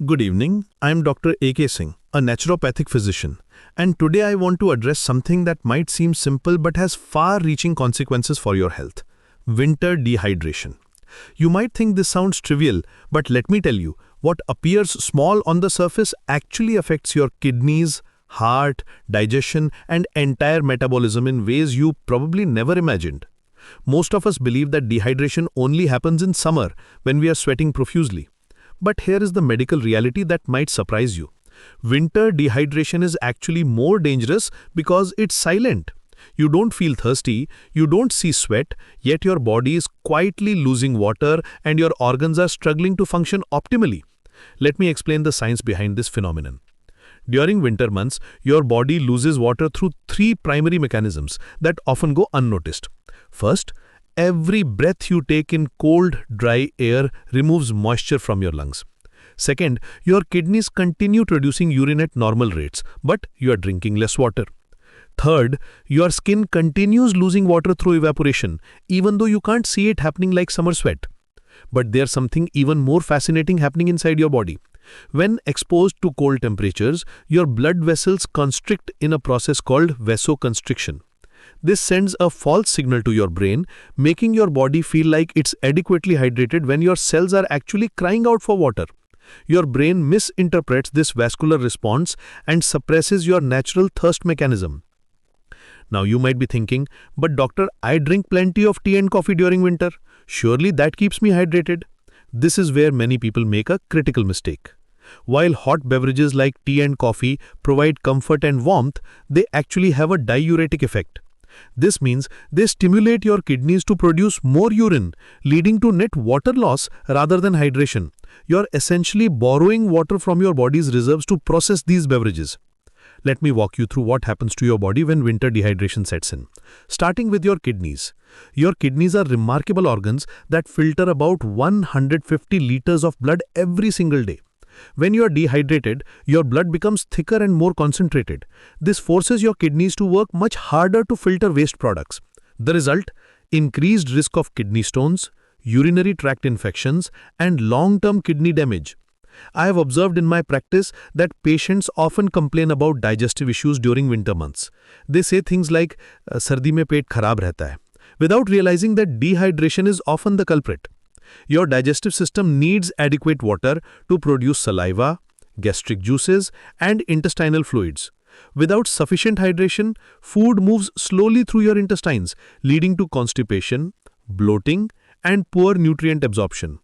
Good evening. I am Dr. A.K. Singh, a naturopathic physician, and today I want to address something that might seem simple but has far-reaching consequences for your health: winter dehydration. You might think this sounds trivial, but let me tell you, what appears small on the surface actually affects your kidneys, heart, digestion, and entire metabolism in ways you probably never imagined. Most of us believe that dehydration only happens in summer when we are sweating profusely. But here is the medical reality that might surprise you. Winter dehydration is actually more dangerous because it's silent. You don't feel thirsty, you don't see sweat, yet your body is quietly losing water and your organs are struggling to function optimally. Let me explain the science behind this phenomenon. During winter months, your body loses water through three primary mechanisms that often go unnoticed. First, every breath you take in cold, dry air removes moisture from your lungs. Second, your kidneys continue producing urine at normal rates, but you are drinking less water. Third, your skin continues losing water through evaporation, even though you can't see it happening like summer sweat. But there's something even more fascinating happening inside your body. When exposed to cold temperatures, your blood vessels constrict in a process called vasoconstriction. This sends a false signal to your brain, making your body feel like it's adequately hydrated when your cells are actually crying out for water. Your brain misinterprets this vascular response and suppresses your natural thirst mechanism. Now you might be thinking, but doctor, I drink plenty of tea and coffee during winter. Surely that keeps me hydrated. This is where many people make a critical mistake. While hot beverages like tea and coffee provide comfort and warmth, they actually have a diuretic effect. This means they stimulate your kidneys to produce more urine, leading to net water loss rather than hydration. You're essentially borrowing water from your body's reserves to process these beverages. Let me walk you through what happens to your body when winter dehydration sets in. Starting with your kidneys. Your kidneys are remarkable organs that filter about 150 liters of blood every single day. When you are dehydrated, your blood becomes thicker and more concentrated. This forces your kidneys to work much harder to filter waste products. The result? Increased risk of kidney stones, urinary tract infections, and long-term kidney damage. I have observed in my practice that patients often complain about digestive issues during winter months. They say things like, "Sardi mein pet kharab rehta hai," without realizing that dehydration is often the culprit. Your digestive system needs adequate water to produce saliva, gastric juices, and intestinal fluids. Without sufficient hydration, food moves slowly through your intestines, leading to constipation, bloating, and poor nutrient absorption.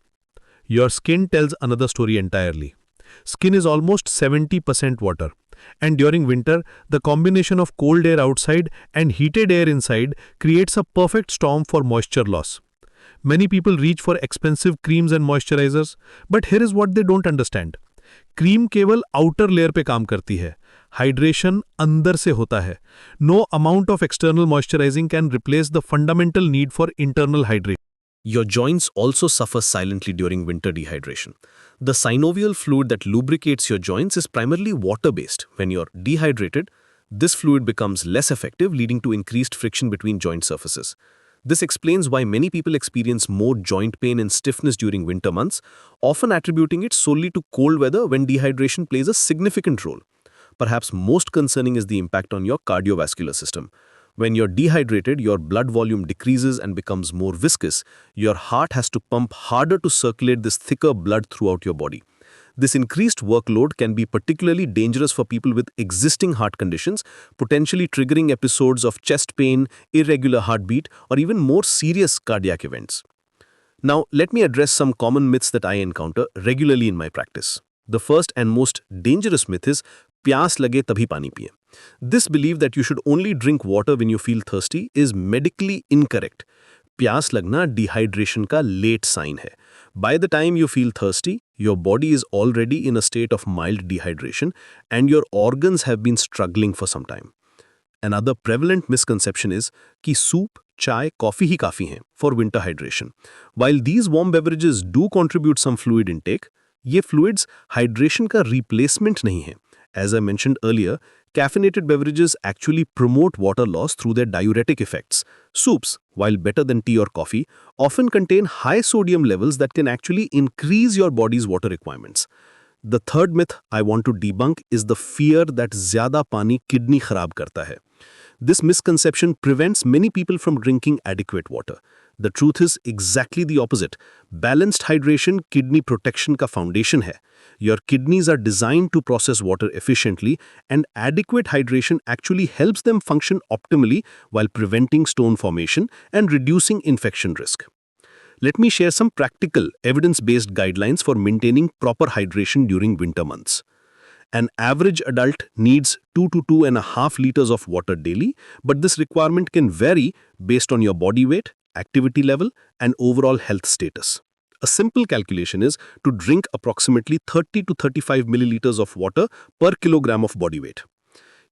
Your skin tells another story entirely. Skin is almost 70% water, and during winter, the combination of cold air outside and heated air inside creates a perfect storm for moisture loss. Many people reach for expensive creams and moisturizers, but here is what they don't understand. Cream केवल outer layer पे काम करती है. Hydration अंदर से होता है. No amount of external moisturizing can replace the fundamental need for internal hydration. Your joints also suffer silently during winter dehydration. The synovial fluid that lubricates your joints is primarily water-based. When you're dehydrated, this fluid becomes less effective, leading to increased friction between joint surfaces. This explains why many people experience more joint pain and stiffness during winter months, often attributing it solely to cold weather when dehydration plays a significant role. Perhaps most concerning is the impact on your cardiovascular system. When you're dehydrated, your blood volume decreases and becomes more viscous. Your heart has to pump harder to circulate this thicker blood throughout your body. This increased workload can be particularly dangerous for people with existing heart conditions, potentially triggering episodes of chest pain, irregular heartbeat, or even more serious cardiac events. Now, let me address some common myths that I encounter regularly in my practice. The first and most dangerous myth is प्यास लगे तभी पानी पिए. This belief that you should only drink water when you feel thirsty is medically incorrect. प्यास लगना dehydration का late sign है. By the time you feel thirsty, your body is already in a state of mild dehydration and your organs have been struggling for some time. Another prevalent misconception is कि soup, chai, coffee ही काफी हैं for winter hydration. While these warm beverages do contribute some fluid intake, ये fluids hydration का replacement नहीं है. As I mentioned earlier, caffeinated beverages actually promote water loss through their diuretic effects. Soups, while better than tea or coffee, often contain high sodium levels that can actually increase your body's water requirements. The third myth I want to debunk is the fear that ज़्यादा पानी kidney खराब करता है. This misconception prevents many people from drinking adequate water. The truth is exactly the opposite. Balanced hydration kidney protection का foundation है. Your kidneys are designed to process water efficiently, and adequate hydration actually helps them function optimally while preventing stone formation and reducing infection risk. Let me share some practical, evidence-based guidelines for maintaining proper hydration during winter months. An average adult needs 2 to 2.5 liters of water daily, but this requirement can vary based on your body weight, activity level, and overall health status. A simple calculation is to drink approximately 30 to 35 milliliters of water per kilogram of body weight.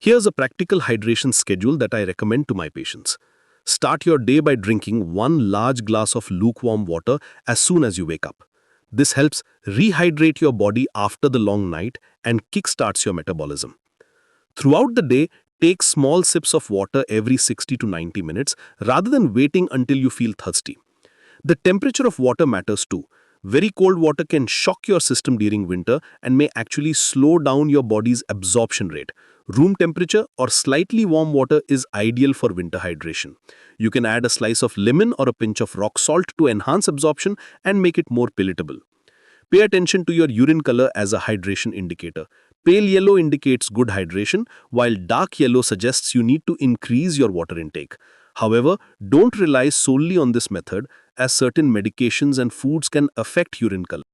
Here's a practical hydration schedule that I recommend to my patients. Start your day by drinking 1 large glass of lukewarm water as soon as you wake up. This helps rehydrate your body after the long night and kickstarts your metabolism. Throughout the day, take small sips of water every 60 to 90 minutes rather than waiting until you feel thirsty. The temperature of water matters too. Very cold water can shock your system during winter and may actually slow down your body's absorption rate. Room temperature or slightly warm water is ideal for winter hydration. You can add a slice of lemon or a pinch of rock salt to enhance absorption and make it more palatable. Pay attention to your urine color as a hydration indicator. Pale yellow indicates good hydration, while dark yellow suggests you need to increase your water intake. However, don't rely solely on this method, as certain medications and foods can affect urine color.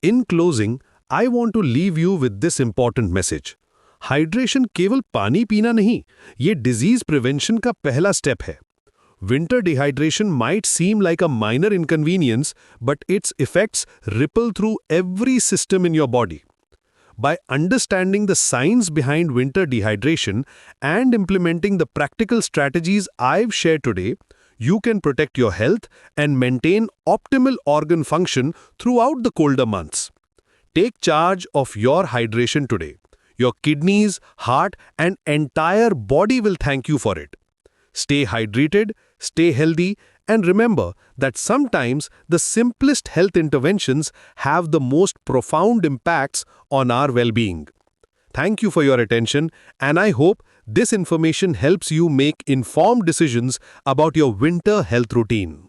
In closing, I want to leave you with this important message. Hydration केवल पानी पीना नहीं, ये disease prevention का पहला step है. Winter dehydration might seem like a minor inconvenience, but its effects ripple through every system in your body. By understanding the science behind winter dehydration and implementing the practical strategies I've shared today, you can protect your health and maintain optimal organ function throughout the colder months. Take charge of your hydration today. Your kidneys, heart, and entire body will thank you for it. Stay hydrated, stay healthy, and remember that sometimes the simplest health interventions have the most profound impacts on our well-being. Thank you for your attention, and I hope this information helps you make informed decisions about your winter health routine.